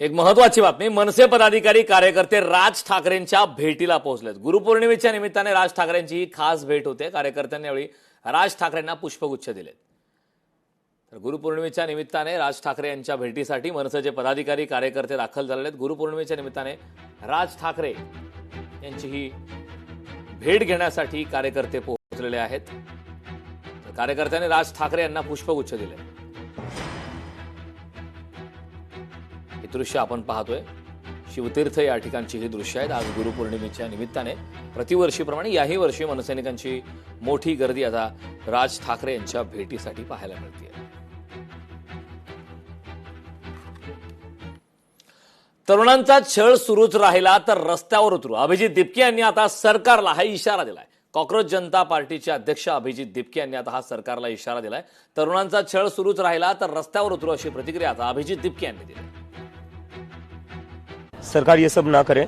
एक महत्वाची बातमी, मनसे पदाधिकारी कार्यकर्ते राज ठाकरेंच्या भेटीला पोहोचलेत। गुरुपौर्णिमेच्या निमित्ताने राज ठाकरेंची ही खास भेट होते। कार्यकर्त्यांनी यावेळी राज ठाकरेंना पुष्पगुच्छ दिलेत। तर गुरुपौर्णिमेच्या निमित्ताने राज ठाकरे यांच्या भेटीसाठी मनसेचे पदाधिकारी कार्यकर्ते दाखल झाले आहेत। गुरुपौर्णिमेच्या निमित्ताने राज ठाकरे यांची ही भेट घेण्यासाठी कार्यकर्ते पोहोचलेले आहेत। तर कार्यकर्त्यांनी राज ठाकरे यांना पुष्पगुच्छ दिले। हे दृश्य आपण पाहतोय, शिवतीर्थ या ठिकाणची ही दृश्य आहेत। आज गुरुपौर्णिमेच्या निमित्ताने प्रतिवर्षीप्रमाणे याही वर्षी मनसैनिकांची मोठी गर्दी आता राज ठाकरे यांच्या भेटीसाठी पाहायला मिळते। तरुणांचा छळ सुरूच राहिला तर रस्त्यावर उतरू, अभिजित दिपके यांनी आता सरकारला हा इशारा दिलाय। कॉक्रोच जनता पार्टीचे अध्यक्ष अभिजित दिपके यांनी आता हा सरकारला इशारा दिलाय। तरुणांचा छळ सुरूच राहिला तर रस्त्यावर उतरू अशी प्रतिक्रिया आता अभिजित दिपके यांनी दिली। सरकार ये सब ना करे।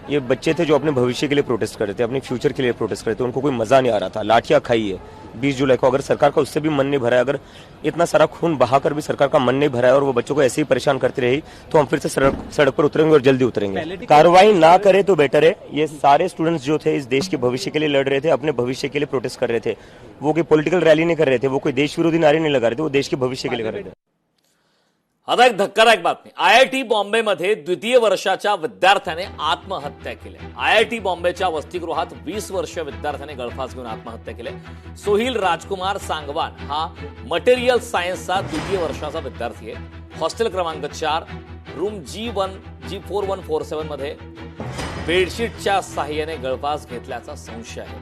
ये बच्चे थे जो अपने भविष्य के लिए प्रोटेस्ट कर रहे थे, अपने फ्यूचर के लिए प्रोटेस्ट कर रहे थे, उनको कोई मजा नहीं आ रहा था। लाठियां खाई है 20 जुलाई को। अगर सरकार का उससे भी मन नहीं भरा है, अगर इतना सारा खून बहाकर भी सरकार का मन नहीं भरा है और वो बच्चों को ऐसे ही परेशान करती रही, तो हम फिर से सड़क पर उतरेंगे और जल्दी उतरेंगे। कार्रवाई ना करे तो बेटर है। ये सारे स्टूडेंट्स जो थे इस देश के भविष्य के लिए लड़ रहे थे, अपने भविष्य के लिए प्रोटेस्ट कर रहे थे। वो कोई पॉलिटिकल रैली नहीं कर रहे थे, वो कोई देश विरोधी नारे नहीं लगा रहे थे, वो देश के भविष्य के लिए कर रहे थे। आता एक धक्कादायक बातमी, आयआयटी बॉम्बेमध्ये द्वितीय वर्षाच्या विद्यार्थ्याने आत्महत्या केली। आयआयटी बॉम्बेच्या वसतिगृहात 20 वर्षीय विद्यार्थ्याने गळफास घेऊन आत्महत्या केली। सोहिल राजकुमार सांगवान हा मटेरियल सायन्सचा द्वितीय वर्षाचा विद्यार्थी आहे। हॉस्टेल क्रमांक 4 रूम G4147 मध्ये बेडशीटच्या साहाय्याने गळफास घेतल्याचा संशय आहे।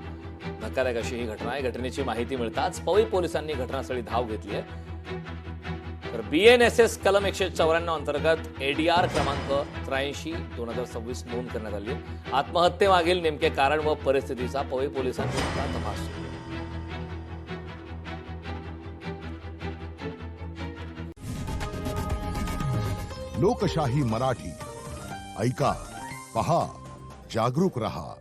धक्कादायक अशी ही घटना आहे। घटनेची माहिती मिळताच पवई पोलिसांनी घटनास्थळी धाव घेतली आहे। तर BNSS कलम 194 अंतर्गत ADR क्रमांक 83/2026 नोंद करण्यात आली। आत्महत्येमागील नेमके कारण व परिस्थितीचा पवई पोलिसांनी तपास सुरू लोकशाही मराठी ऐका, पहा, जागरूक रहा।